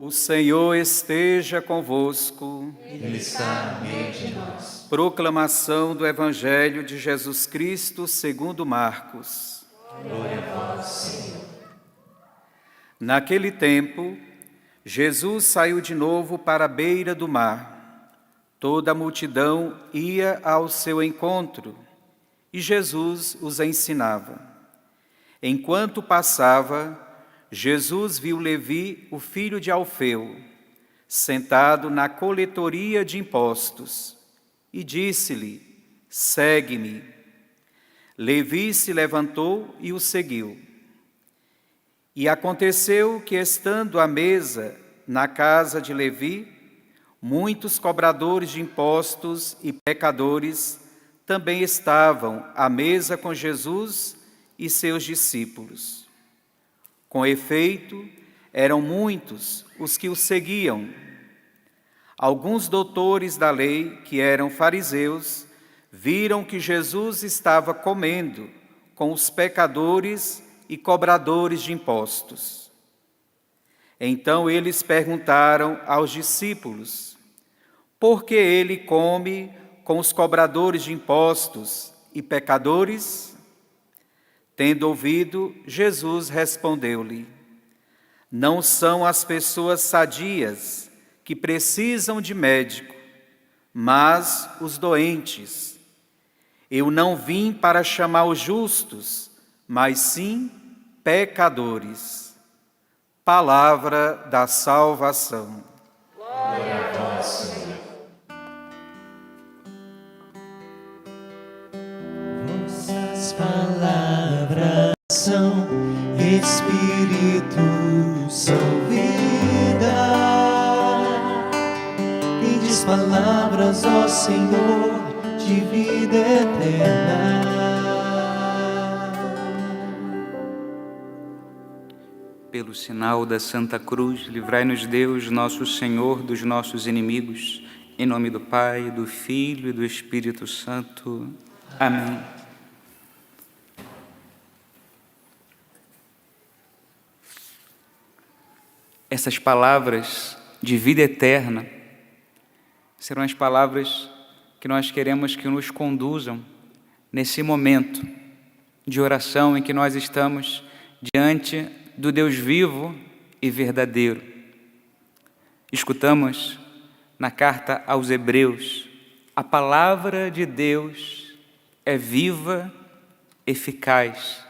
O Senhor esteja convosco. Ele está no meio de nós. Proclamação do Evangelho de Jesus Cristo segundo Marcos. Glória a vós, Senhor. Naquele tempo, Jesus saiu de novo para a beira do mar. Toda a multidão ia ao seu encontro e Jesus os ensinava. Enquanto passava, Jesus viu Levi, o filho de Alfeu, sentado na coletoria de impostos, e disse-lhe: segue-me. Levi se levantou e o seguiu. E aconteceu que, estando à mesa na casa de Levi, muitos cobradores de impostos e pecadores também estavam à mesa com Jesus e seus discípulos. Com efeito, eram muitos os que o seguiam. Alguns doutores da lei, que eram fariseus, viram que Jesus estava comendo com os pecadores e cobradores de impostos. Então eles perguntaram aos discípulos: por que ele come com os cobradores de impostos e pecadores? Tendo ouvido, Jesus respondeu-lhe: não são as pessoas sadias que precisam de médico, mas os doentes. Eu não vim para chamar os justos, mas sim pecadores. Palavra da salvação. Glória a vós, Senhor. Vossas palavras são Espírito, são vida. Tendes palavras, ó Senhor, de vida eterna. Pelo sinal da Santa Cruz, livrai-nos Deus, nosso Senhor, dos nossos inimigos. Em nome do Pai, do Filho e do Espírito Santo. Amém. Essas palavras de vida eterna serão as palavras que nós queremos que nos conduzam nesse momento de oração em que nós estamos diante do Deus vivo e verdadeiro. Escutamos na carta aos Hebreus: a palavra de Deus é viva, eficaz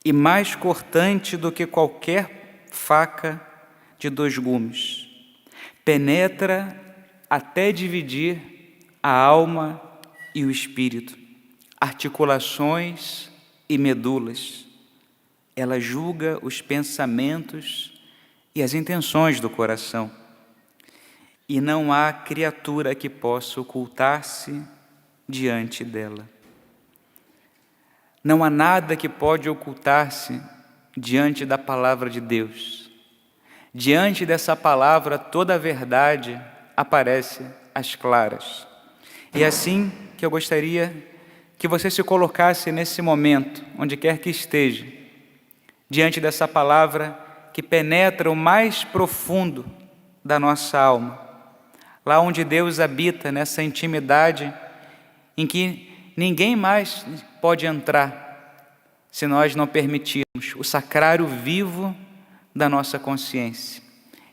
e mais cortante do que qualquer faca de 2 gumes. Penetra até dividir a alma e o espírito, articulações e medulas. Ela julga os pensamentos e as intenções do coração. E não há criatura que possa ocultar-se diante dela. Não há nada que pode ocultar-se diante da palavra de Deus. Diante dessa palavra, toda a verdade aparece às claras. E é assim que eu gostaria que você se colocasse nesse momento, onde quer que esteja, diante dessa palavra que penetra o mais profundo da nossa alma, lá onde Deus habita, nessa intimidade em que ninguém mais pode entrar se nós não permitirmos o sacrário vivo da nossa consciência.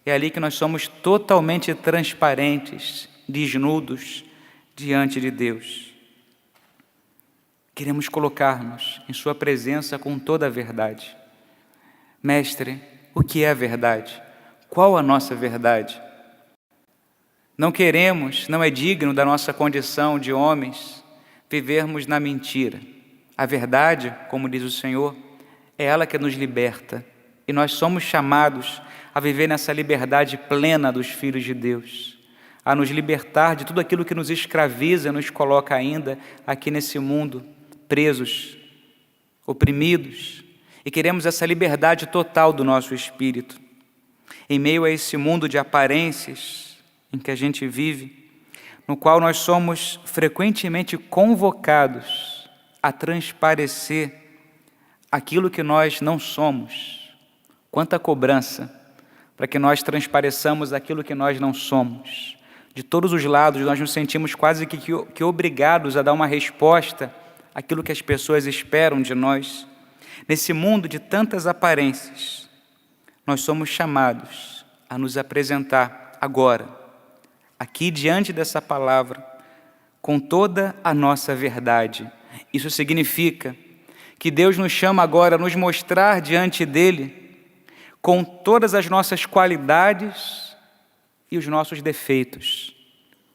É ali que nós somos totalmente transparentes, desnudos diante de Deus. Queremos colocar-nos em sua presença com toda a verdade. Mestre, o que é a verdade? Qual a nossa verdade? Não queremos, não é digno da nossa condição de homens, vivermos na mentira. A verdade, como diz o Senhor, é ela que nos liberta. E nós somos chamados a viver nessa liberdade plena dos filhos de Deus, a nos libertar de tudo aquilo que nos escraviza e nos coloca ainda aqui nesse mundo, presos, oprimidos, e queremos essa liberdade total do nosso espírito. Em meio a esse mundo de aparências em que a gente vive, no qual nós somos frequentemente convocados a transparecer aquilo que nós não somos. Quanta cobrança para que nós transpareçamos aquilo que nós não somos. De todos os lados, nós nos sentimos quase que obrigados a dar uma resposta àquilo que as pessoas esperam de nós. Nesse mundo de tantas aparências, nós somos chamados a nos apresentar agora, aqui diante dessa palavra, com toda a nossa verdade. Isso significa que Deus nos chama agora a nos mostrar diante dEle com todas as nossas qualidades e os nossos defeitos,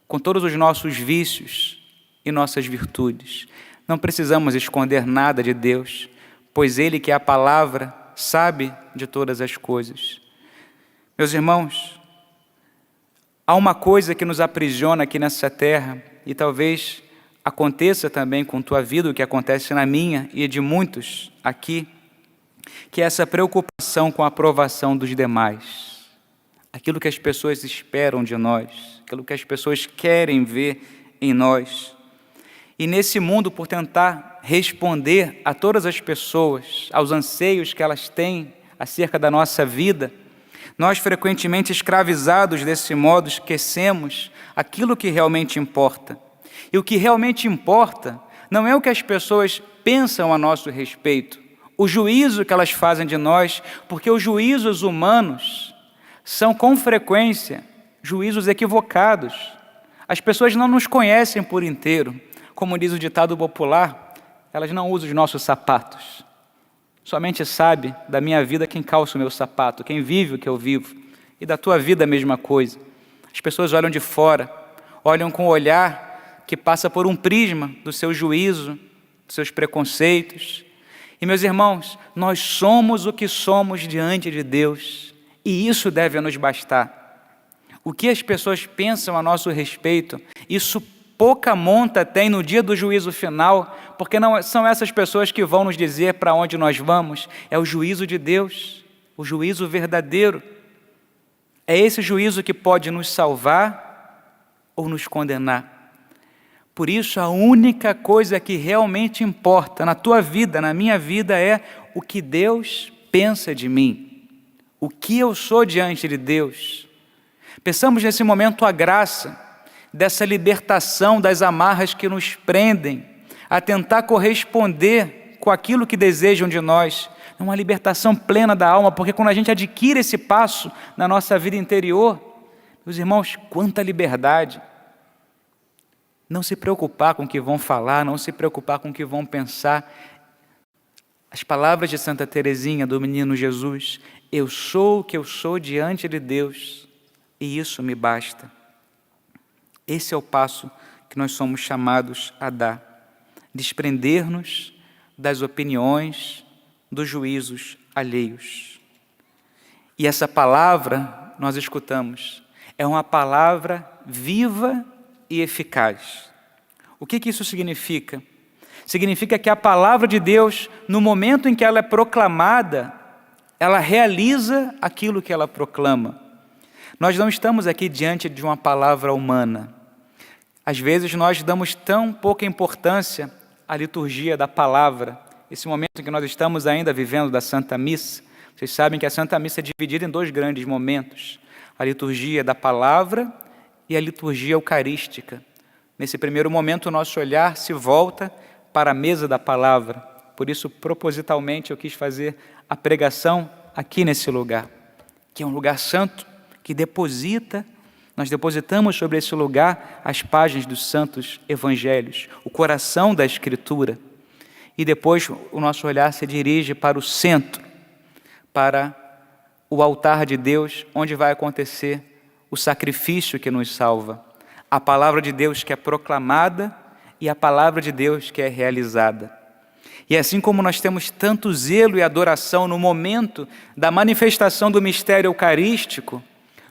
com todos os nossos vícios e nossas virtudes. Não precisamos esconder nada de Deus, pois Ele, que é a palavra, sabe de todas as coisas. Meus irmãos, há uma coisa que nos aprisiona aqui nessa terra, e talvez aconteça também com tua vida, o que acontece na minha e de muitos aqui, que é essa preocupação com a aprovação dos demais. Aquilo que as pessoas esperam de nós, aquilo que as pessoas querem ver em nós. E nesse mundo, por tentar responder a todas as pessoas, aos anseios que elas têm acerca da nossa vida, nós frequentemente escravizados desse modo esquecemos aquilo que realmente importa. E o que realmente importa não é o que as pessoas pensam a nosso respeito, o juízo que elas fazem de nós, porque os juízos humanos são com frequência juízos equivocados. As pessoas não nos conhecem por inteiro. Como diz o ditado popular, elas não usam os nossos sapatos. Somente sabe da minha vida quem calça o meu sapato, quem vive o que eu vivo. E da tua vida a mesma coisa. As pessoas olham de fora, olham com o olhar que passa por um prisma do seu juízo, dos seus preconceitos. E, meus irmãos, nós somos o que somos diante de Deus, e isso deve nos bastar. O que as pessoas pensam a nosso respeito, isso pouca monta tem no dia do juízo final, porque não são essas pessoas que vão nos dizer para onde nós vamos, é o juízo de Deus, o juízo verdadeiro. É esse juízo que pode nos salvar ou nos condenar. Por isso, a única coisa que realmente importa na tua vida, na minha vida, é o que Deus pensa de mim, o que eu sou diante de Deus. Peçamos nesse momento a graça dessa libertação das amarras que nos prendem a tentar corresponder com aquilo que desejam de nós. É uma libertação plena da alma, porque quando a gente adquire esse passo na nossa vida interior, meus irmãos, quanta liberdade! Não se preocupar com o que vão falar, não se preocupar com o que vão pensar. As palavras de Santa Teresinha, do Menino Jesus: eu sou o que eu sou diante de Deus, e isso me basta. Esse é o passo que nós somos chamados a dar. Desprender-nos das opiniões, dos juízos alheios. E essa palavra, nós escutamos, é uma palavra viva e eficaz. O que isso significa? Significa que a palavra de Deus, no momento em que ela é proclamada, ela realiza aquilo que ela proclama. Nós não estamos aqui diante de uma palavra humana. Às vezes nós damos tão pouca importância à liturgia da palavra. Esse momento em que nós estamos ainda vivendo da Santa Missa, vocês sabem que a Santa Missa é dividida em dois grandes momentos: a liturgia da palavra e a liturgia eucarística. Nesse primeiro momento, o nosso olhar se volta para a mesa da palavra. Por isso, propositalmente, eu quis fazer a pregação aqui nesse lugar, que é um lugar santo, que nós depositamos sobre esse lugar as páginas dos santos evangelhos, o coração da Escritura. E depois o nosso olhar se dirige para o centro, para o altar de Deus, onde vai acontecer o sacrifício que nos salva, a palavra de Deus que é proclamada e a palavra de Deus que é realizada. E assim como nós temos tanto zelo e adoração no momento da manifestação do mistério eucarístico,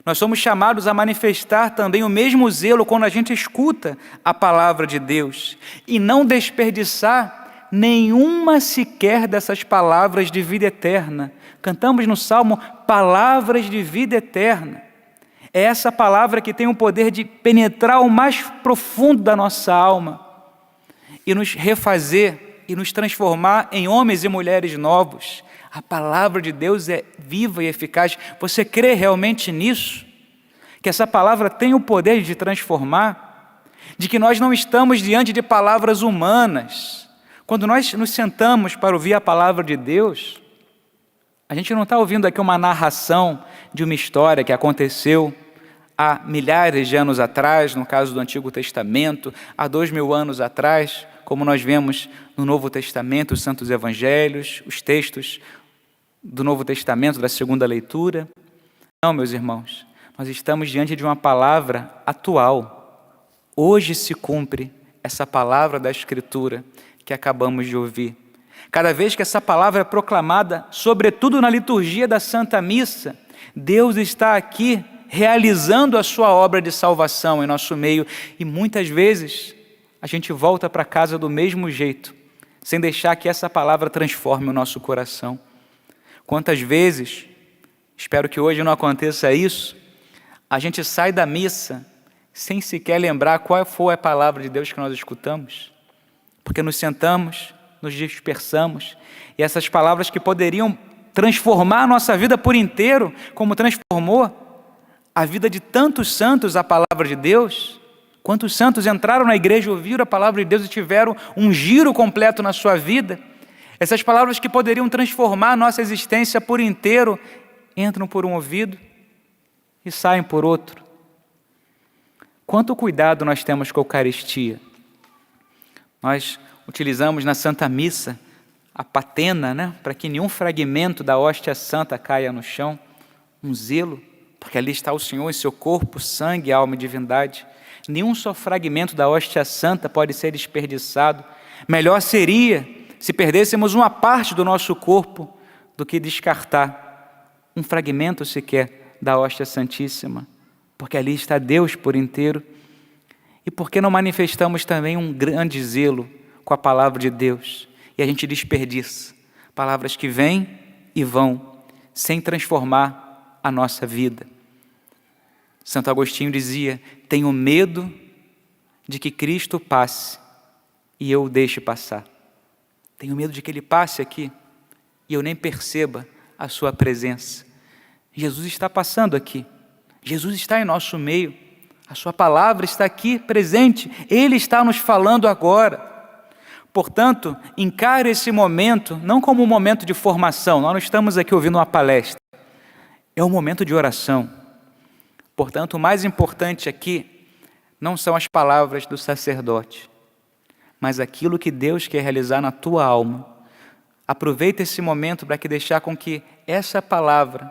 nós somos chamados a manifestar também o mesmo zelo quando a gente escuta a palavra de Deus e não desperdiçar nenhuma sequer dessas palavras de vida eterna. Cantamos no Salmo palavras de vida eterna. É essa palavra que tem o poder de penetrar o mais profundo da nossa alma e nos refazer e nos transformar em homens e mulheres novos, A palavra de Deus é viva e eficaz. Você crê realmente nisso? Que essa palavra tem o poder de transformar? De que nós não estamos diante de palavras humanas? Quando nós nos sentamos para ouvir a palavra de Deus, a gente não está ouvindo aqui uma narração de uma história que aconteceu há milhares de anos atrás, no caso do Antigo Testamento, há 2000 anos atrás, como nós vemos no Novo Testamento, os Santos Evangelhos, os textos do Novo Testamento, da segunda leitura. Não, meus irmãos, nós estamos diante de uma palavra atual. Hoje se cumpre essa palavra da Escritura que acabamos de ouvir. Cada vez que essa palavra é proclamada, sobretudo na liturgia da Santa Missa, Deus está aqui realizando a sua obra de salvação em nosso meio. E muitas vezes a gente volta para casa do mesmo jeito, sem deixar que essa palavra transforme o nosso coração. Quantas vezes, espero que hoje não aconteça isso, a gente sai da missa sem sequer lembrar qual foi a palavra de Deus que nós escutamos, porque nos sentamos, nos dispersamos, e essas palavras que poderiam transformar a nossa vida por inteiro, como transformou a vida de tantos santos a palavra de Deus. Quantos santos entraram na igreja, ouviram a palavra de Deus e tiveram um giro completo na sua vida. Essas palavras que poderiam transformar a nossa existência por inteiro, entram por um ouvido e saem por outro. Quanto cuidado nós temos com a Eucaristia. Nós utilizamos na Santa Missa a patena, para que nenhum fragmento da hóstia santa caia no chão. Um zelo, porque ali está o Senhor em seu corpo, sangue, alma e divindade. Nenhum só fragmento da hóstia santa pode ser desperdiçado. Melhor seria se perdêssemos uma parte do nosso corpo do que descartar um fragmento sequer da hóstia santíssima, porque ali está Deus por inteiro. E por que não manifestamos também um grande zelo com a palavra de Deus? E a gente desperdiça palavras que vêm e vão, sem transformar a nossa vida. Santo Agostinho dizia: tenho medo de que Cristo passe e eu o deixe passar. Tenho medo de que Ele passe aqui e eu nem perceba a sua presença. Jesus está passando aqui. Jesus está em nosso meio. A sua palavra está aqui presente. Ele está nos falando agora. Portanto, encare esse momento não como um momento de formação. Nós não estamos aqui ouvindo uma palestra. É um momento de oração. Portanto, o mais importante aqui não são as palavras do sacerdote, mas aquilo que Deus quer realizar na tua alma. Aproveita esse momento para deixar com que essa palavra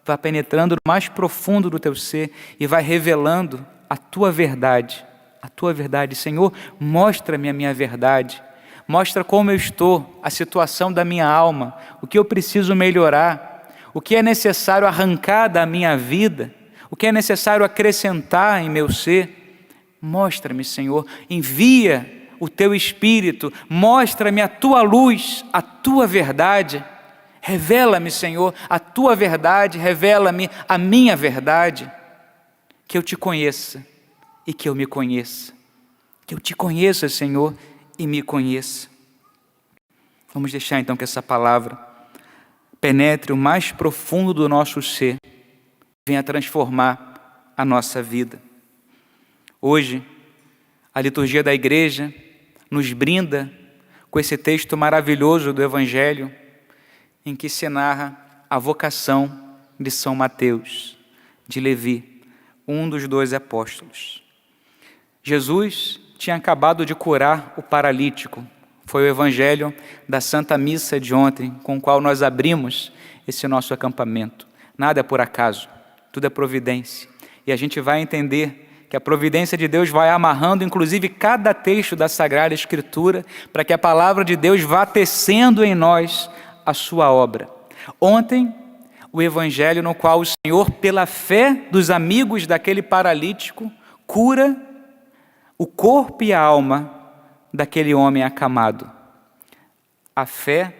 vá penetrando no mais profundo do teu ser e vai revelando a tua verdade. A tua verdade. Senhor, mostra-me a minha verdade. Mostra como eu estou, a situação da minha alma, o que eu preciso melhorar, o que é necessário arrancar da minha vida, o que é necessário acrescentar em meu ser. Mostra-me, Senhor, envia o teu Espírito, mostra-me a tua luz, a tua verdade. Revela-me, Senhor, a tua verdade, revela-me a minha verdade. Que eu te conheça e que eu me conheça. Que eu te conheça, Senhor, e me conheça. Vamos deixar então que essa palavra penetre o mais profundo do nosso ser, venha transformar a nossa vida. Hoje, a liturgia da igreja nos brinda com esse texto maravilhoso do Evangelho, em que se narra a vocação de São Mateus, de Levi, um dos 12 apóstolos. Jesus tinha acabado de curar o paralítico. Foi o Evangelho da Santa Missa de ontem, com o qual nós abrimos esse nosso acampamento. Nada é por acaso, tudo é providência. E a gente vai entender que a providência de Deus vai amarrando, inclusive, cada texto da Sagrada Escritura, para que a palavra de Deus vá tecendo em nós a sua obra. Ontem, o Evangelho no qual o Senhor, pela fé dos amigos daquele paralítico, cura o corpo e a alma daquele homem acamado. A fé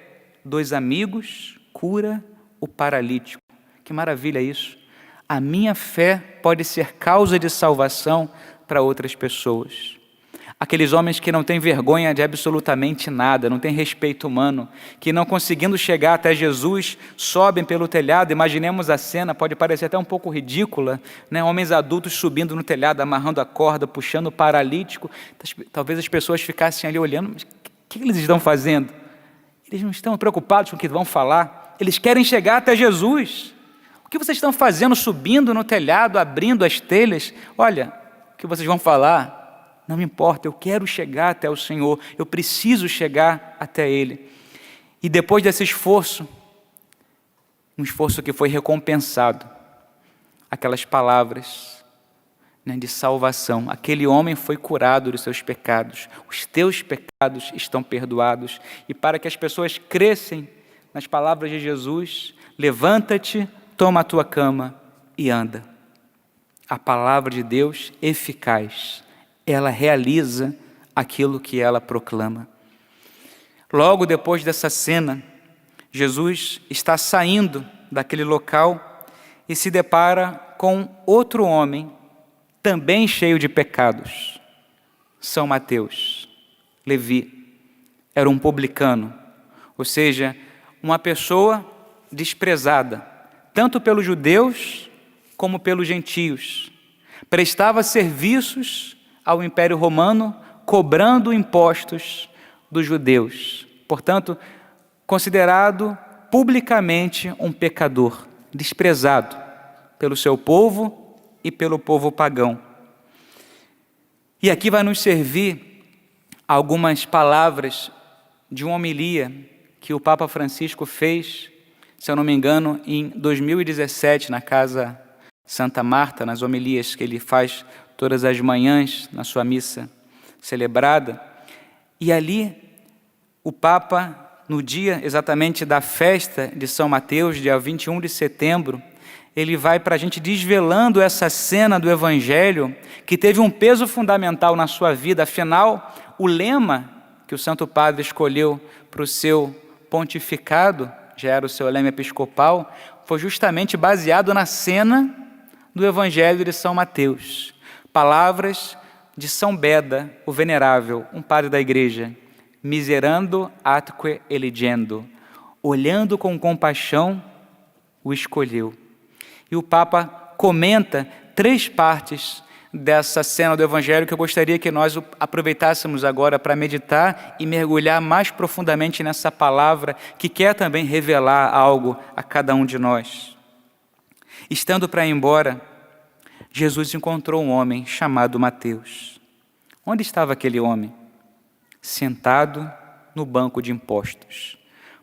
dos amigos cura o paralítico. Que maravilha isso! A minha fé pode ser causa de salvação para outras pessoas. Aqueles homens que não têm vergonha de absolutamente nada, não têm respeito humano, que não conseguindo chegar até Jesus, sobem pelo telhado. Imaginemos a cena, pode parecer até um pouco ridícula, né? Homens adultos subindo no telhado, amarrando a corda, puxando o paralítico. Talvez as pessoas ficassem ali olhando, mas o que eles estão fazendo? Eles não estão preocupados com o que vão falar, eles querem chegar até Jesus. O que vocês estão fazendo subindo no telhado, abrindo as telhas? Olha, o que vocês vão falar? Não me importa, eu quero chegar até o Senhor, eu preciso chegar até Ele. E depois desse esforço, um esforço que foi recompensado, aquelas palavras, né, de salvação, aquele homem foi curado dos seus pecados, os teus pecados estão perdoados. E para que as pessoas crescem nas palavras de Jesus, levanta-te, toma a tua cama e anda. A palavra de Deus eficaz, ela realiza aquilo que ela proclama. Logo depois dessa cena, Jesus está saindo daquele local e se depara com outro homem, também cheio de pecados. São Mateus, Levi, era um publicano, ou seja, uma pessoa desprezada, tanto pelos judeus como pelos gentios. Prestava serviços ao Império Romano, cobrando impostos dos judeus. Portanto, considerado publicamente um pecador, desprezado pelo seu povo e pelo povo pagão. E aqui vai nos servir algumas palavras de uma homilia que o Papa Francisco fez, se eu não me engano, em 2017, na Casa Santa Marta, nas homilias que ele faz todas as manhãs na sua missa celebrada. E ali o Papa, no dia exatamente da festa de São Mateus, dia 21 de setembro, ele vai para a gente desvelando essa cena do Evangelho que teve um peso fundamental na sua vida. Afinal, o lema que o Santo Padre escolheu para o seu pontificado, já era o seu lema episcopal, foi justamente baseado na cena do Evangelho de São Mateus. Palavras de São Beda, o Venerável, um padre da igreja: miserando atque eligendo, olhando com compaixão, o escolheu. E o Papa comenta 3 partes dessa cena do Evangelho que eu gostaria que nós aproveitássemos agora para meditar e mergulhar mais profundamente nessa palavra que quer também revelar algo a cada um de nós. Estando para ir embora, Jesus encontrou um homem chamado Mateus. Onde estava aquele homem? Sentado no banco de impostos,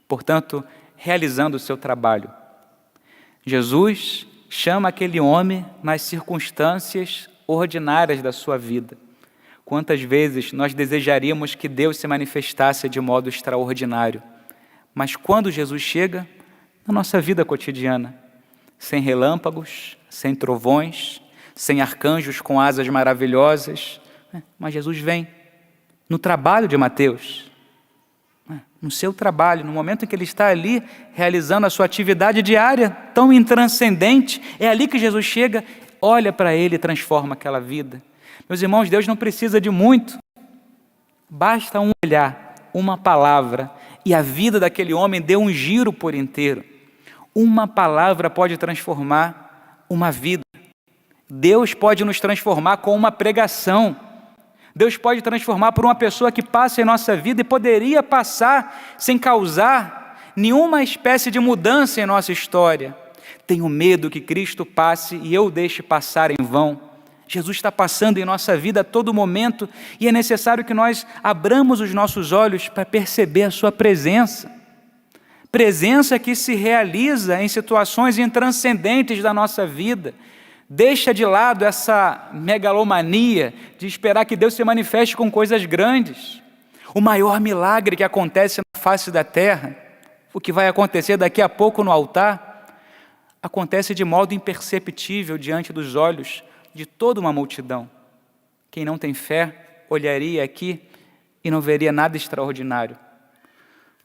portanto, realizando o seu trabalho. Jesus chama aquele homem nas circunstâncias ordinárias da sua vida. Quantas vezes nós desejaríamos que Deus se manifestasse de modo extraordinário, mas quando Jesus chega na nossa vida cotidiana, sem relâmpagos, sem trovões, sem arcanjos com asas maravilhosas, mas Jesus vem no trabalho de Mateus, no seu trabalho, no momento em que ele está ali realizando a sua atividade diária tão intranscendente, é ali que Jesus chega, olha para ele e transforma aquela vida. Meus irmãos, Deus não precisa de muito, basta um olhar, uma palavra, e a vida daquele homem deu um giro por inteiro. Uma palavra pode transformar uma vida. Deus pode nos transformar com uma pregação. Deus pode transformar por uma pessoa que passa em nossa vida e poderia passar sem causar nenhuma espécie de mudança em nossa história. Tenho medo que Cristo passe e eu deixe passar em vão. Jesus está passando em nossa vida a todo momento e é necessário que nós abramos os nossos olhos para perceber a sua presença. Presença que se realiza em situações intranscendentes da nossa vida. Deixa de lado essa megalomania de esperar que Deus se manifeste com coisas grandes. O maior milagre que acontece na face da terra, o que vai acontecer daqui a pouco no altar, acontece de modo imperceptível diante dos olhos de toda uma multidão. Quem não tem fé olharia aqui e não veria nada extraordinário.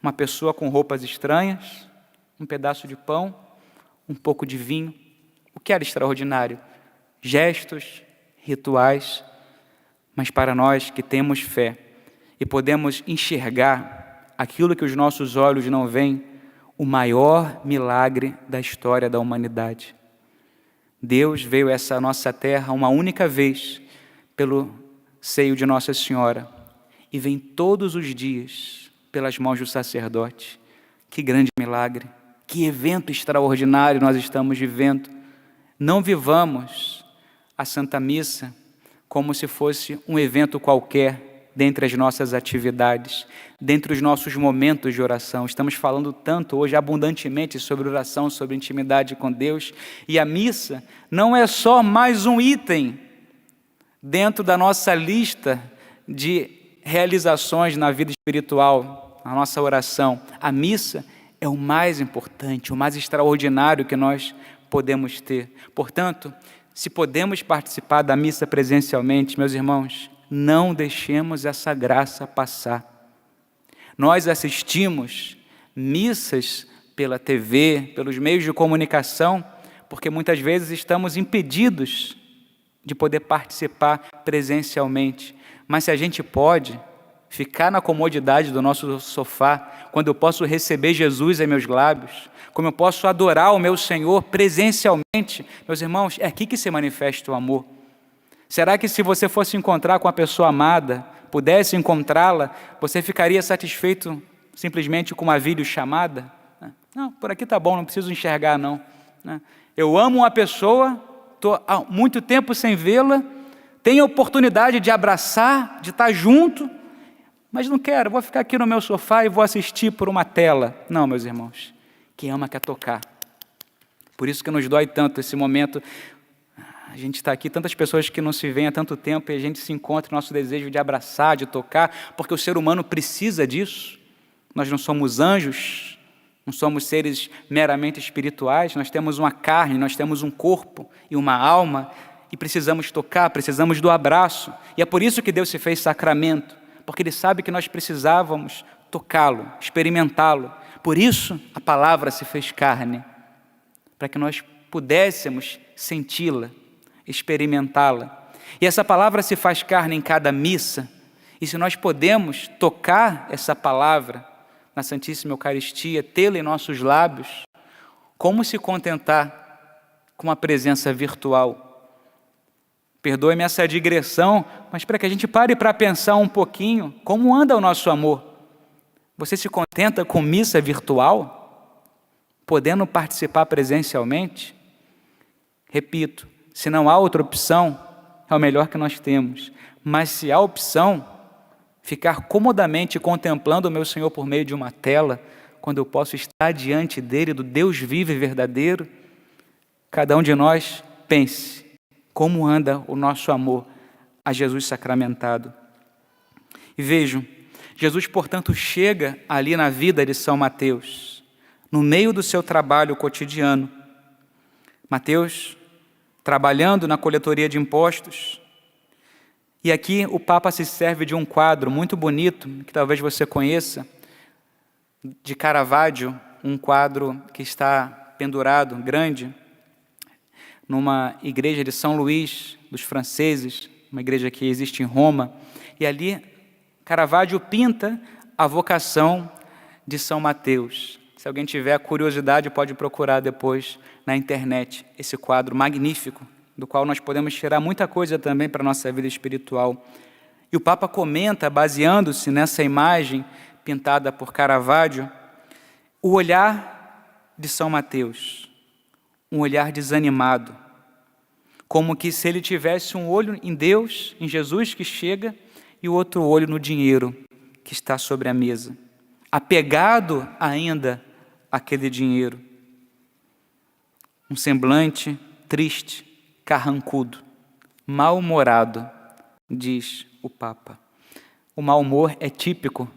Uma pessoa com roupas estranhas, um pedaço de pão, um pouco de vinho. O que era extraordinário? Gestos, rituais, Mas para nós que temos fé e podemos enxergar aquilo que os nossos olhos não veem, o maior milagre da história da humanidade. Deus veio a essa nossa terra uma única vez pelo seio de Nossa Senhora e vem todos os dias pelas mãos do sacerdote. Que grande milagre, que evento extraordinário nós estamos vivendo. Não vivamos a Santa Missa como se fosse um evento qualquer dentre as nossas atividades, dentre os nossos momentos de oração. Estamos falando tanto hoje abundantemente sobre oração, sobre intimidade com Deus, e a missa não é só mais um item dentro da nossa lista de realizações na vida espiritual, na nossa oração. A missa é o mais importante, o mais extraordinário que nós podemos ter. Portanto, se podemos participar da missa presencialmente, meus irmãos, não deixemos essa graça passar. Nós assistimos missas pela TV, pelos meios de comunicação, porque muitas vezes estamos impedidos de poder participar presencialmente. Mas se a gente pode ficar na comodidade do nosso sofá, quando eu posso receber Jesus em meus lábios, como eu posso adorar o meu Senhor presencialmente, meus irmãos, é aqui que se manifesta o amor. Será que se você fosse encontrar com a pessoa amada, pudesse encontrá-la, você ficaria satisfeito simplesmente com uma videochamada? Não, por aqui está bom, não preciso enxergar não. Eu amo uma pessoa, estou há muito tempo sem vê-la, tenho a oportunidade de abraçar, de estar junto, mas não quero, vou ficar aqui no meu sofá e vou assistir por uma tela. Não, meus irmãos, quem ama quer tocar. Por isso que nos dói tanto esse momento. A gente está aqui, tantas pessoas que não se veem há tanto tempo, e a gente se encontra, nosso desejo de abraçar, de tocar, porque o ser humano precisa disso. Nós não somos anjos, não somos seres meramente espirituais, nós temos uma carne, nós temos um corpo e uma alma, e precisamos tocar, precisamos do abraço. E é por isso que Deus se fez sacramento, porque Ele sabe que nós precisávamos tocá-lo, experimentá-lo. Por isso a palavra se fez carne, para que nós pudéssemos senti-la, experimentá-la. E essa palavra se faz carne em cada missa, e se nós podemos tocar essa palavra na Santíssima Eucaristia, tê-la em nossos lábios, como se contentar com a presença virtual? Perdoe-me essa digressão, mas para que a gente pare para pensar um pouquinho, como anda o nosso amor? Você se contenta com missa virtual, podendo participar presencialmente? Repito, se não há outra opção, é o melhor que nós temos. Mas se há opção, ficar comodamente contemplando o meu Senhor por meio de uma tela, quando eu posso estar diante dele, do Deus vivo e verdadeiro, cada um de nós pense como anda o nosso amor a Jesus sacramentado. E vejam, Jesus, portanto, chega ali na vida de São Mateus, no meio do seu trabalho cotidiano. Mateus trabalhando na coletoria de impostos. E aqui o Papa se serve de um quadro muito bonito, que talvez você conheça, de Caravaggio, um quadro que está pendurado, grande, numa igreja de São Luís, dos franceses, uma igreja que existe em Roma. E ali Caravaggio pinta a vocação de São Mateus. Se alguém tiver curiosidade, pode procurar depois na internet esse quadro magnífico, do qual nós podemos tirar muita coisa também para a nossa vida espiritual. E o Papa comenta, baseando-se nessa imagem pintada por Caravaggio, o olhar de São Mateus, um olhar desanimado, como que se ele tivesse um olho em Deus, em Jesus que chega, e o outro olho no dinheiro que está sobre a mesa, apegado ainda àquele dinheiro. Um semblante triste, carrancudo, mal-humorado, diz o Papa. O mau humor é típico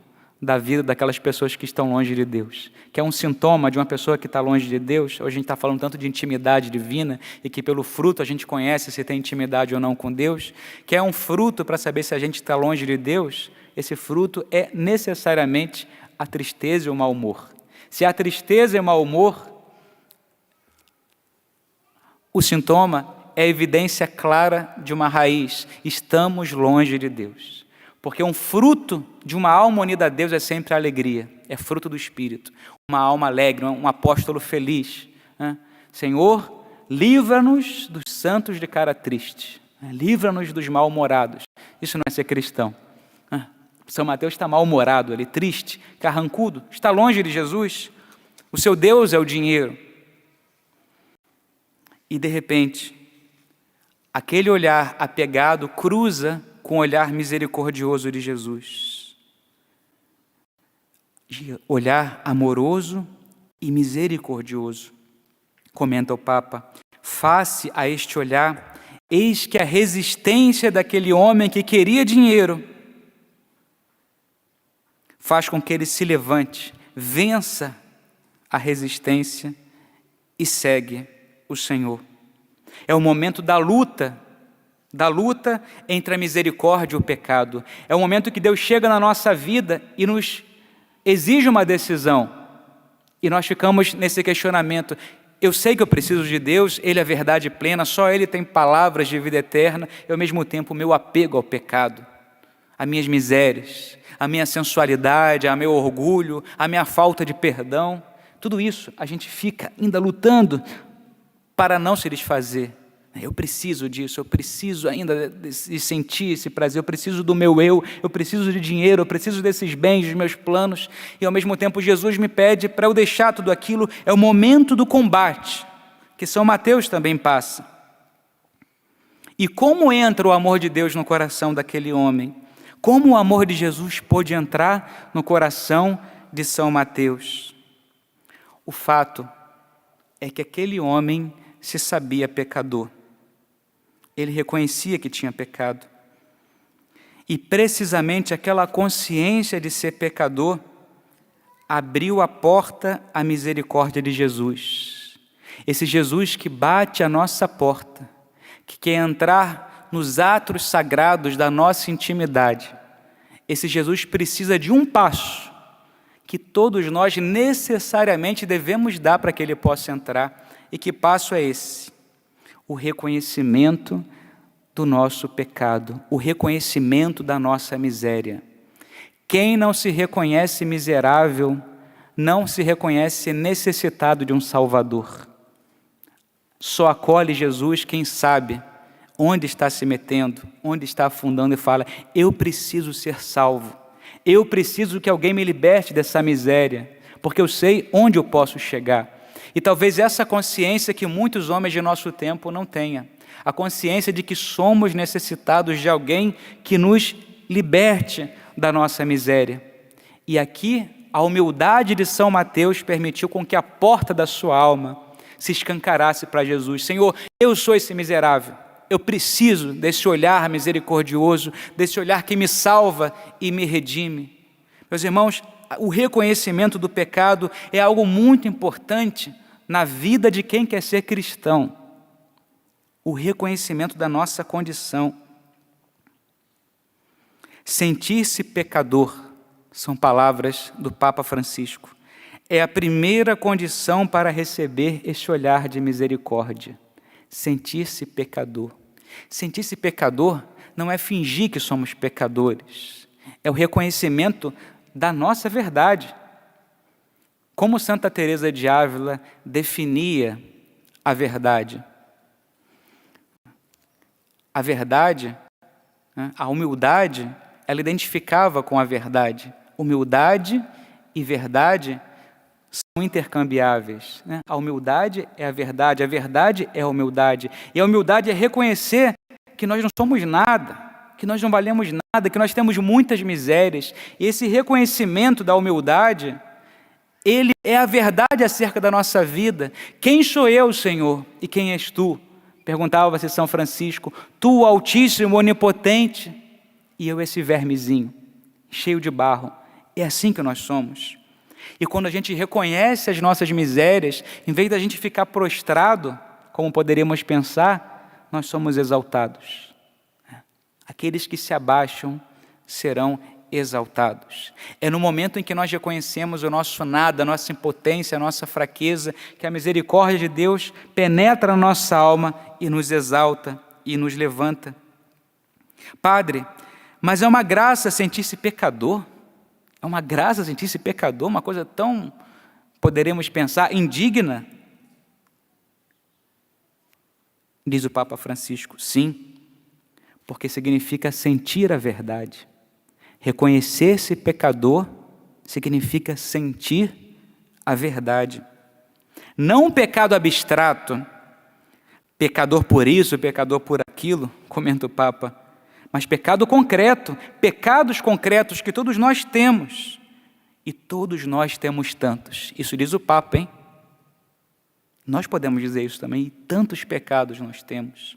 da vida daquelas pessoas que estão longe de Deus, que é um sintoma de uma pessoa que está longe de Deus. Hoje a gente está falando tanto de intimidade divina, e que pelo fruto a gente conhece se tem intimidade ou não com Deus, que é um fruto para saber se a gente está longe de Deus. Esse fruto é necessariamente a tristeza e o mau humor. Se há tristeza e mau humor, o sintoma é a evidência clara de uma raiz. Estamos longe de Deus. Porque um fruto de uma alma unida a Deus é sempre a alegria, é fruto do Espírito. Uma alma alegre, um apóstolo feliz. Senhor, livra-nos dos santos de cara triste, livra-nos dos mal-humorados. Isso não é ser cristão. São Mateus está mal-humorado, ele triste, carrancudo, está longe de Jesus. O seu Deus é o dinheiro. E de repente, aquele olhar apegado cruza com o olhar misericordioso de Jesus. Olhar amoroso e misericordioso. Comenta o Papa, face a este olhar, eis que a resistência daquele homem que queria dinheiro faz com que ele se levante, vença a resistência e segue o Senhor. É o momento da luta entre a misericórdia e o pecado. É o momento que Deus chega na nossa vida e nos exige uma decisão. E nós ficamos nesse questionamento. Eu sei que eu preciso de Deus, Ele é a verdade plena, só Ele tem palavras de vida eterna, e ao mesmo tempo o meu apego ao pecado, as minhas misérias, a minha sensualidade, o meu orgulho, a minha falta de perdão, tudo isso a gente fica ainda lutando para não se desfazer. Eu preciso disso, eu preciso ainda de sentir esse prazer, eu preciso do meu eu preciso de dinheiro, eu preciso desses bens, dos meus planos, e ao mesmo tempo Jesus me pede para eu deixar tudo aquilo. É o momento do combate, que São Mateus também passa. E como entra o amor de Deus no coração daquele homem? Como o amor de Jesus pôde entrar no coração de São Mateus? O fato é que aquele homem se sabia pecador. Ele reconhecia que tinha pecado. E precisamente aquela consciência de ser pecador abriu a porta à misericórdia de Jesus. Esse Jesus que bate a nossa porta, que quer entrar nos atos sagrados da nossa intimidade. Esse Jesus precisa de um passo que todos nós necessariamente devemos dar para que ele possa entrar. E que passo é esse? O reconhecimento do nosso pecado, o reconhecimento da nossa miséria. Quem não se reconhece miserável, não se reconhece necessitado de um Salvador. Só acolhe Jesus quem sabe onde está se metendo, onde está afundando e fala, eu preciso ser salvo, eu preciso que alguém me liberte dessa miséria, porque eu sei onde eu posso chegar. E talvez essa consciência que muitos homens de nosso tempo não tenham, a consciência de que somos necessitados de alguém que nos liberte da nossa miséria. E aqui, a humildade de São Mateus permitiu com que a porta da sua alma se escancarasse para Jesus. Senhor, eu sou esse miserável, eu preciso desse olhar misericordioso, desse olhar que me salva e me redime. Meus irmãos, o reconhecimento do pecado é algo muito importante na vida de quem quer ser cristão. O reconhecimento da nossa condição. Sentir-se pecador, são palavras do Papa Francisco, é a primeira condição para receber este olhar de misericórdia. Sentir-se pecador. Sentir-se pecador não é fingir que somos pecadores, é o reconhecimento da nossa verdade. Como Santa Teresa de Ávila definia a verdade? A verdade, a humildade, ela identificava com a verdade. Humildade e verdade são intercambiáveis. A humildade é a verdade é a humildade. E a humildade é reconhecer que nós não somos nada, que nós não valemos nada, que nós temos muitas misérias. E esse reconhecimento da humildade, ele é a verdade acerca da nossa vida. Quem sou eu, Senhor, e quem és Tu? Perguntava-se São Francisco. Tu, o Altíssimo, Onipotente, e eu esse vermezinho, cheio de barro. É assim que nós somos. E quando a gente reconhece as nossas misérias, em vez da gente ficar prostrado, como poderíamos pensar, nós somos exaltados. Aqueles que se abaixam serão exaltados. É no momento em que nós reconhecemos o nosso nada, a nossa impotência, a nossa fraqueza, que a misericórdia de Deus penetra na nossa alma e nos exalta e nos levanta. Padre, mas é uma graça sentir-se pecador? É uma graça sentir-se pecador, uma coisa tão, poderemos pensar, indigna? Diz o Papa Francisco, sim, porque significa sentir a verdade. Reconhecer-se pecador significa sentir a verdade. Não um pecado abstrato, pecador por isso, pecador por aquilo, comenta o Papa, mas pecado concreto, pecados concretos que todos nós temos. E todos nós temos tantos. Isso diz o Papa, hein? Nós podemos dizer isso também, e tantos pecados nós temos.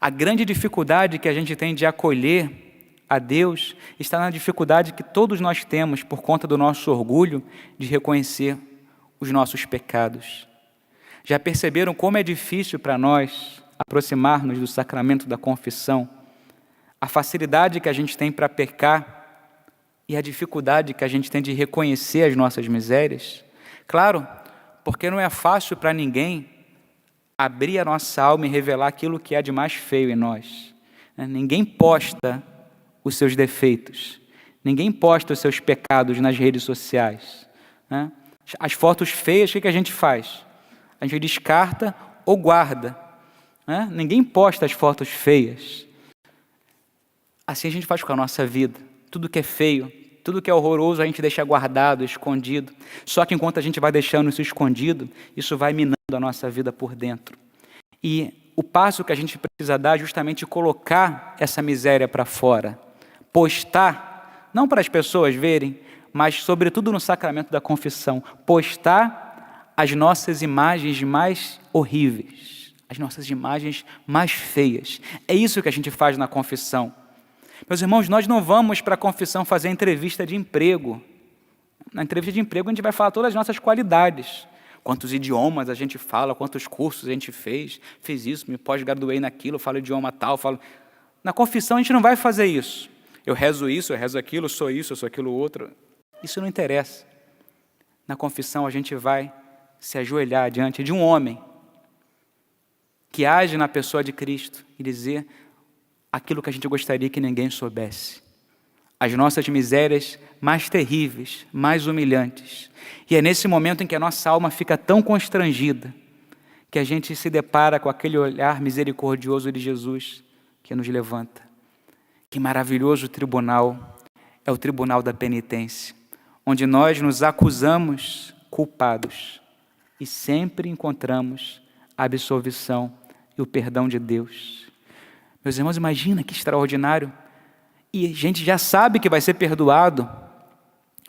A grande dificuldade que a gente tem de acolher a Deus está na dificuldade que todos nós temos por conta do nosso orgulho de reconhecer os nossos pecados. Já perceberam como é difícil para nós aproximar-nos do sacramento da confissão? A facilidade que a gente tem para pecar e a dificuldade que a gente tem de reconhecer as nossas misérias? Claro, porque não é fácil para ninguém abrir a nossa alma e revelar aquilo que há de mais feio em nós. Ninguém posta os seus defeitos, ninguém posta os seus pecados nas redes sociais. As fotos feias, o que a gente faz? A gente descarta ou guarda. Ninguém posta as fotos feias. Assim a gente faz com a nossa vida. Tudo que é feio, tudo que é horroroso a gente deixa guardado, escondido. Só que enquanto a gente vai deixando isso escondido, isso vai minando a nossa vida por dentro. E o passo que a gente precisa dar é justamente colocar essa miséria para fora. Postar, não para as pessoas verem, mas sobretudo no sacramento da confissão, postar as nossas imagens mais horríveis, as nossas imagens mais feias. É isso que a gente faz na confissão. Meus irmãos, nós não vamos para a confissão fazer entrevista de emprego. Na entrevista de emprego a gente vai falar todas as nossas qualidades. Quantos idiomas a gente fala, quantos cursos a gente fez. Fiz isso, me pós-graduei naquilo, falo idioma tal. Na confissão a gente não vai fazer isso. Eu rezo isso, eu rezo aquilo, eu sou isso, eu sou aquilo outro. Isso não interessa. Na confissão a gente vai se ajoelhar diante de um homem que age na pessoa de Cristo e dizer aquilo que a gente gostaria que ninguém soubesse. As nossas misérias mais terríveis, mais humilhantes. E é nesse momento em que a nossa alma fica tão constrangida que a gente se depara com aquele olhar misericordioso de Jesus que nos levanta. Que maravilhoso tribunal é o tribunal da penitência, onde nós nos acusamos culpados e sempre encontramos a absolvição e o perdão de Deus. Meus irmãos, imagina que extraordinário. E a gente já sabe que vai ser perdoado,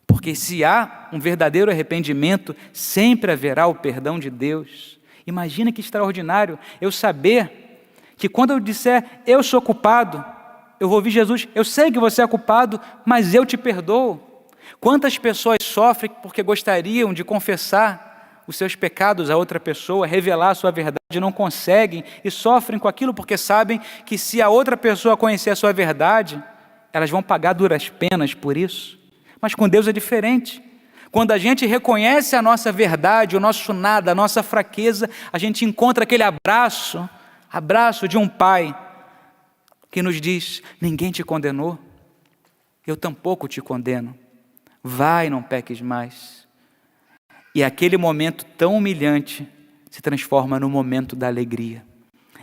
porque se há um verdadeiro arrependimento, sempre haverá o perdão de Deus. Imagina que extraordinário eu saber que quando eu disser, eu sou culpado, eu vou ouvir Jesus, eu sei que você é culpado, mas eu te perdoo. Quantas pessoas sofrem porque gostariam de confessar os seus pecados a outra pessoa, revelar a sua verdade, não conseguem e sofrem com aquilo porque sabem que se a outra pessoa conhecer a sua verdade, elas vão pagar duras penas por isso. Mas com Deus é diferente. Quando a gente reconhece a nossa verdade, o nosso nada, a nossa fraqueza, a gente encontra aquele abraço de um pai que nos diz, ninguém te condenou, eu tampouco te condeno. Vai, não peques mais. E aquele momento tão humilhante se transforma no momento da alegria.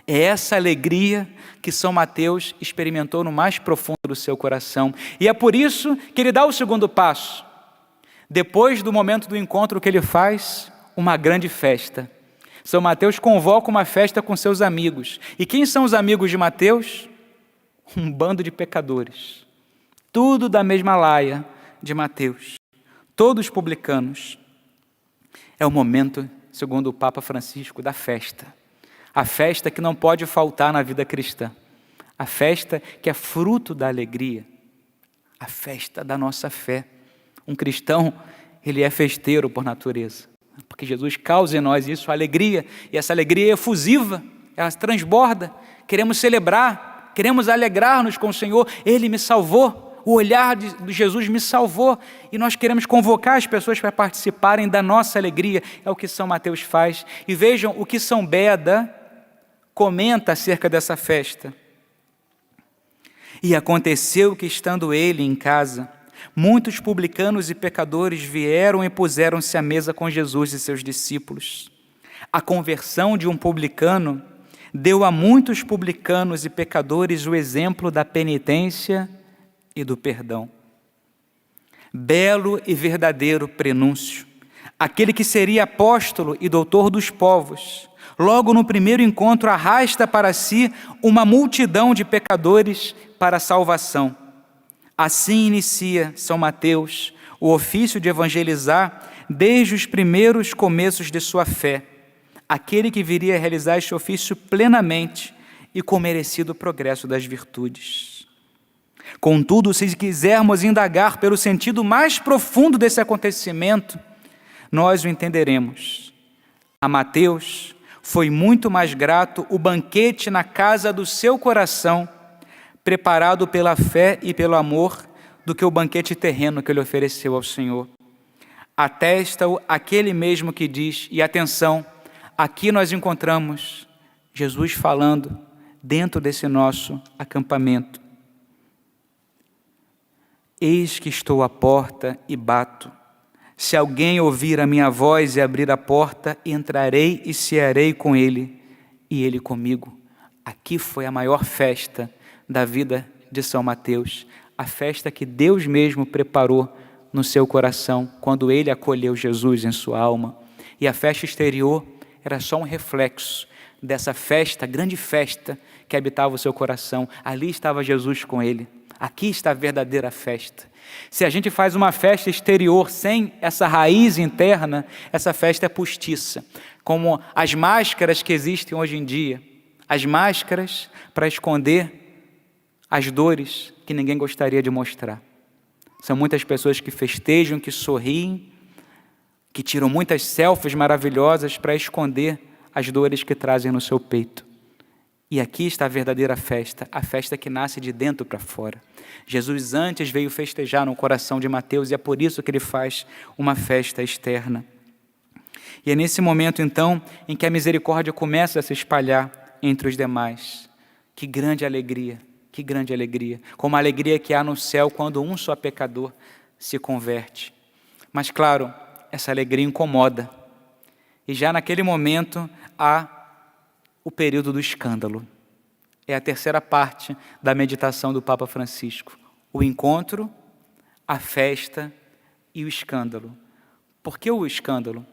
É essa alegria que São Mateus experimentou no mais profundo do seu coração. E é por isso que ele dá o segundo passo. Depois do momento do encontro que ele faz, uma grande festa. São Mateus convoca uma festa com seus amigos. E quem são os amigos de Mateus? Um bando de pecadores. Tudo da mesma laia de Mateus. Todos publicanos. É o momento, segundo o Papa Francisco, da festa. A festa que não pode faltar na vida cristã. A festa que é fruto da alegria. A festa da nossa fé. Um cristão, ele é festeiro por natureza. Porque Jesus causa em nós isso, a alegria. E essa alegria é efusiva, ela transborda. Queremos celebrar, queremos alegrar-nos com o Senhor. Ele me salvou. o olhar de Jesus me salvou. E nós queremos convocar as pessoas para participarem da nossa alegria. É o que São Mateus faz. E vejam o que São Beda comenta acerca dessa festa. E aconteceu que, estando ele em casa, muitos publicanos e pecadores vieram e puseram-se à mesa com Jesus e seus discípulos. A conversão de um publicano deu a muitos publicanos e pecadores o exemplo da penitência e do perdão. Belo e verdadeiro prenúncio. Aquele que seria apóstolo e doutor dos povos, logo no primeiro encontro arrasta para si uma multidão de pecadores para a salvação. Assim inicia São Mateus o ofício de evangelizar desde os primeiros começos de sua fé, aquele que viria a realizar este ofício plenamente e com merecido progresso das virtudes. Contudo, se quisermos indagar pelo sentido mais profundo desse acontecimento, nós o entenderemos. A Mateus foi muito mais grato o banquete na casa do seu coração, preparado pela fé e pelo amor, do que o banquete terreno que ele ofereceu ao Senhor. Atesta-o aquele mesmo que diz, e atenção, aqui nós encontramos Jesus falando dentro desse nosso acampamento. Eis que estou à porta e bato. Se alguém ouvir a minha voz e abrir a porta, entrarei e cearei com ele, e ele comigo. Aqui foi a maior festa da vida de São Mateus, a festa que Deus mesmo preparou no seu coração, quando ele acolheu Jesus em sua alma. E a festa exterior era só um reflexo dessa festa, grande festa que habitava o seu coração. Ali estava Jesus com ele. Aqui está a verdadeira festa. Se a gente faz uma festa exterior sem essa raiz interna, essa festa é postiça. Como as máscaras que existem hoje em dia. As máscaras para esconder as dores que ninguém gostaria de mostrar. São muitas pessoas que festejam, que sorriem, que tiram muitas selfies maravilhosas para esconder as dores que trazem no seu peito. E aqui está a verdadeira festa, a festa que nasce de dentro para fora. Jesus antes veio festejar no coração de Mateus e é por isso que ele faz uma festa externa. E é nesse momento, então, em que a misericórdia começa a se espalhar entre os demais. Que grande alegria, que grande alegria. Como a alegria que há no céu quando um só pecador se converte. Mas, claro, essa alegria incomoda. E já naquele momento há o período do escândalo. É a terceira parte da meditação do Papa Francisco. O encontro, a festa e o escândalo. Por que o escândalo?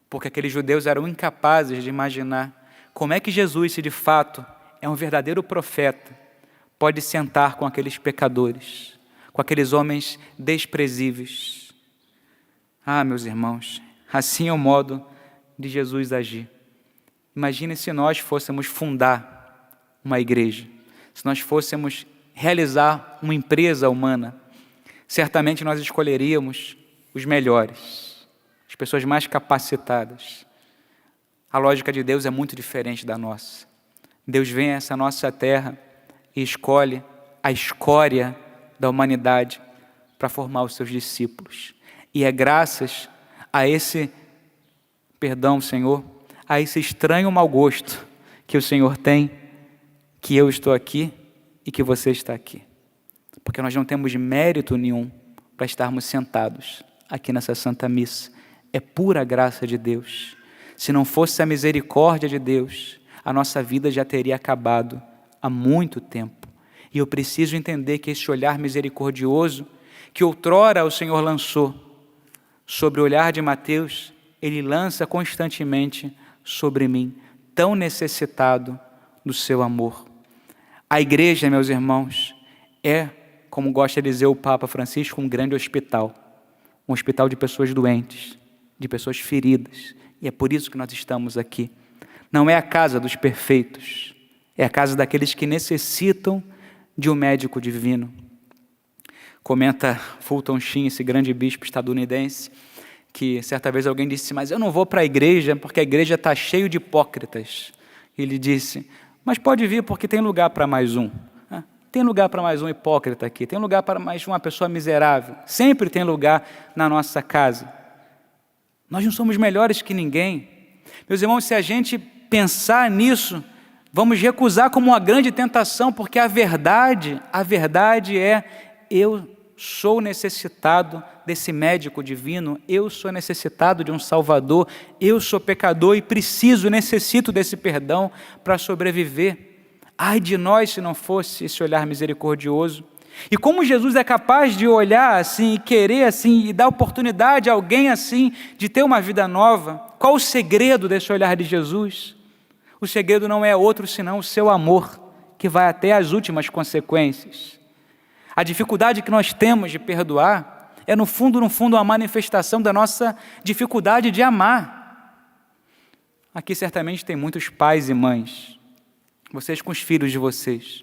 Porque aqueles judeus eram incapazes de imaginar como é que Jesus, se de fato é um verdadeiro profeta, pode sentar com aqueles pecadores, com aqueles homens desprezíveis. Ah, meus irmãos, assim é o modo de Jesus agir. Imagine se nós fôssemos fundar uma igreja, se nós fôssemos realizar uma empresa humana, certamente nós escolheríamos os melhores, as pessoas mais capacitadas. A lógica de Deus é muito diferente da nossa. Deus vem a essa nossa terra e escolhe a escória da humanidade para formar os seus discípulos. E é graças a esse, Senhor, a esse estranho mau gosto que o Senhor tem, que eu estou aqui e que você está aqui. Porque nós não temos mérito nenhum para estarmos sentados aqui nessa Santa Missa. É pura graça de Deus. Se não fosse a misericórdia de Deus, a nossa vida já teria acabado há muito tempo. E eu preciso entender que esse olhar misericordioso, que outrora o Senhor lançou sobre o olhar de Mateus, Ele lança constantemente sobre mim, tão necessitado do seu amor. A igreja, meus irmãos, é, como gosta de dizer o Papa Francisco, um grande hospital. Um hospital de pessoas doentes, de pessoas feridas. E é por isso que nós estamos aqui. Não é a casa dos perfeitos, é a casa daqueles que necessitam de um médico divino. Comenta Fulton Sheen, esse grande bispo estadunidense, que certa vez alguém disse, mas eu não vou para a igreja porque a igreja está cheio de hipócritas. Ele disse, mas pode vir porque tem lugar para mais um. tem lugar para mais um hipócrita aqui, tem lugar para mais uma pessoa miserável, sempre tem lugar na nossa casa. Nós não somos melhores que ninguém. Meus irmãos, se a gente pensar nisso, vamos recusar como uma grande tentação, porque a verdade é: eu sou necessitado desse médico divino, eu sou necessitado de um Salvador, eu sou pecador e necessito desse perdão para sobreviver. Ai de nós se não fosse esse olhar misericordioso. E como Jesus é capaz de olhar assim e querer assim e dar oportunidade a alguém assim de ter uma vida nova? Qual o segredo desse olhar de Jesus? O segredo não é outro senão o seu amor, que vai até as últimas consequências. A dificuldade que nós temos de perdoar é no fundo, uma manifestação da nossa dificuldade de amar. Aqui certamente tem muitos pais e mães, vocês com os filhos de vocês.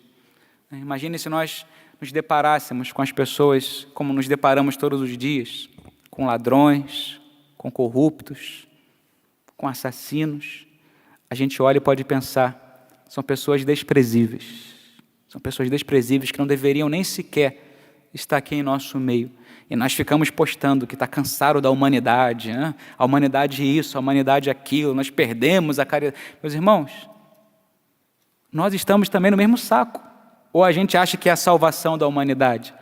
Imagine se nós nos deparássemos com as pessoas como nos deparamos todos os dias, com ladrões, com corruptos, com assassinos. A gente olha e pode pensar, são pessoas desprezíveis. São pessoas desprezíveis que não deveriam nem sequer estar aqui em nosso meio. E nós ficamos postando que está cansado da humanidade, né? A humanidade isso, a humanidade aquilo, nós perdemos a caridade. Meus irmãos, nós estamos também no mesmo saco. Ou a gente acha que é a salvação da humanidade?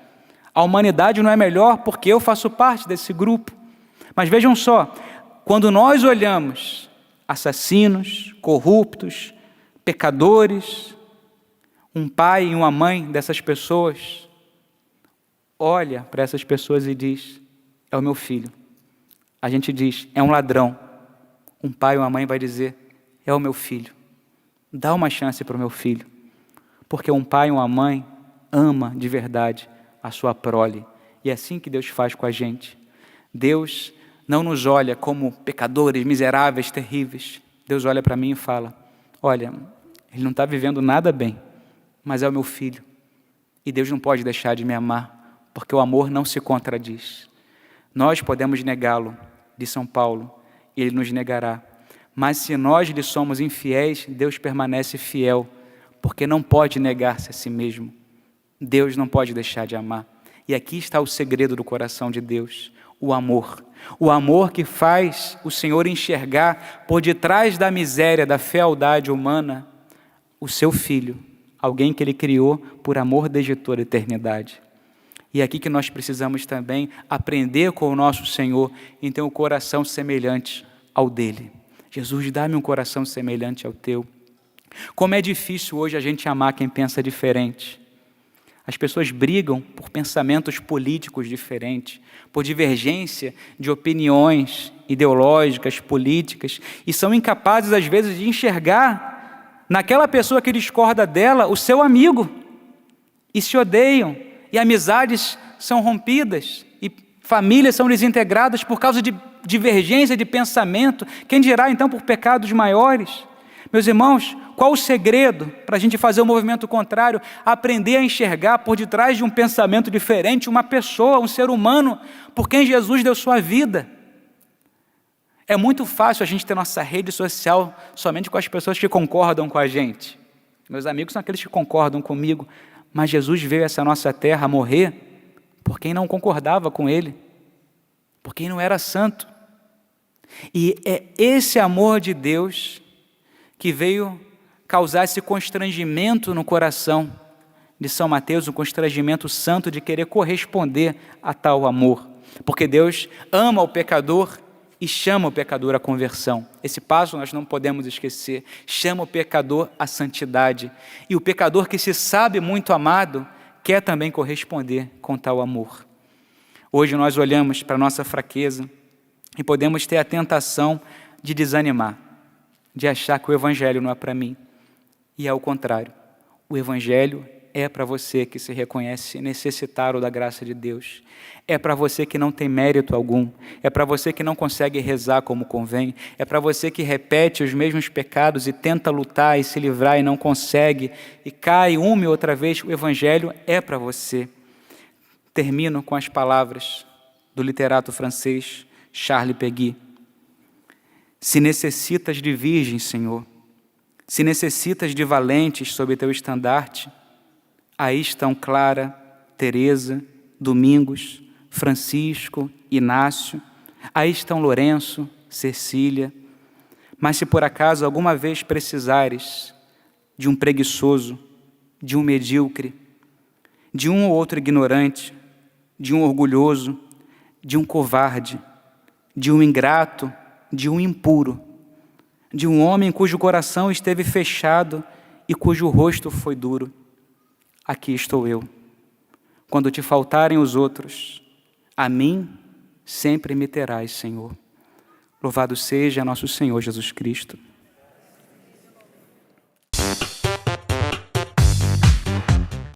A humanidade não é melhor porque eu faço parte desse grupo. Mas vejam só, quando nós olhamos assassinos, corruptos, pecadores, um pai e uma mãe dessas pessoas, olha para essas pessoas e diz: é o meu filho. A gente diz: é um ladrão. Um pai ou uma mãe vai dizer: é o meu filho. Dá uma chance para o meu filho. Porque um pai ou uma mãe ama de verdade a sua prole. E é assim que Deus faz com a gente. Deus não nos olha como pecadores, miseráveis, terríveis. Deus olha para mim e fala: olha, ele não está vivendo nada bem, mas é o meu filho. E Deus não pode deixar de me amar, porque o amor não se contradiz. Nós podemos negá-lo, de São Paulo, e ele nos negará. Mas se nós lhe somos infiéis, Deus permanece fiel, porque não pode negar-se a si mesmo. Deus não pode deixar de amar. E aqui está o segredo do coração de Deus, o amor. O amor que faz o Senhor enxergar por detrás da miséria, da fealdade humana, o seu Filho, alguém que Ele criou por amor desde toda a eternidade. E é aqui que nós precisamos também aprender com o nosso Senhor em ter um coração semelhante ao dele. Jesus, dá-me um coração semelhante ao teu. Como é difícil hoje a gente amar quem pensa diferente. As pessoas brigam por pensamentos políticos diferentes, por divergência de opiniões ideológicas, políticas, e são incapazes, às vezes, de enxergar naquela pessoa que discorda dela o seu amigo, e se odeiam, e amizades são rompidas, e famílias são desintegradas por causa de divergência de pensamento, quem dirá então por pecados maiores? Meus irmãos, qual o segredo para a gente fazer o movimento contrário? Aprender a enxergar por detrás de um pensamento diferente uma pessoa, um ser humano, por quem Jesus deu sua vida. É muito fácil a gente ter nossa rede social somente com as pessoas que concordam com a gente. Meus amigos são aqueles que concordam comigo, mas Jesus veio a essa nossa terra morrer por quem não concordava com Ele, por quem não era santo. E é esse amor de Deus que veio causar esse constrangimento no coração de São Mateus, um constrangimento santo de querer corresponder a tal amor. Porque Deus ama o pecador e chama o pecador à conversão. Esse passo nós não podemos esquecer. Chama o pecador à santidade. E o pecador que se sabe muito amado quer também corresponder com tal amor. Hoje nós olhamos para a nossa fraqueza e podemos ter a tentação de desanimar, de achar que o Evangelho não é para mim. E é o contrário. O Evangelho é para você que se reconhece necessitado da graça de Deus. É para você que não tem mérito algum. É para você que não consegue rezar como convém. É para você que repete os mesmos pecados e tenta lutar e se livrar e não consegue. E cai uma e outra vez. O Evangelho é para você. Termino com as palavras do literato francês Charles Péguy. Se necessitas de virgens, Senhor, se necessitas de valentes sob teu estandarte, Aí estão Clara, Teresa, Domingos, Francisco, Inácio. Aí estão Lourenço, Cecília. Mas se por acaso alguma vez precisares de um preguiçoso, de um medíocre, de um ou outro ignorante, de um orgulhoso, de um covarde, de um ingrato, de um impuro, de um homem cujo coração esteve fechado e cujo rosto foi duro, aqui estou eu. Quando te faltarem os outros, a mim sempre me terás, Senhor. Louvado seja nosso Senhor Jesus Cristo.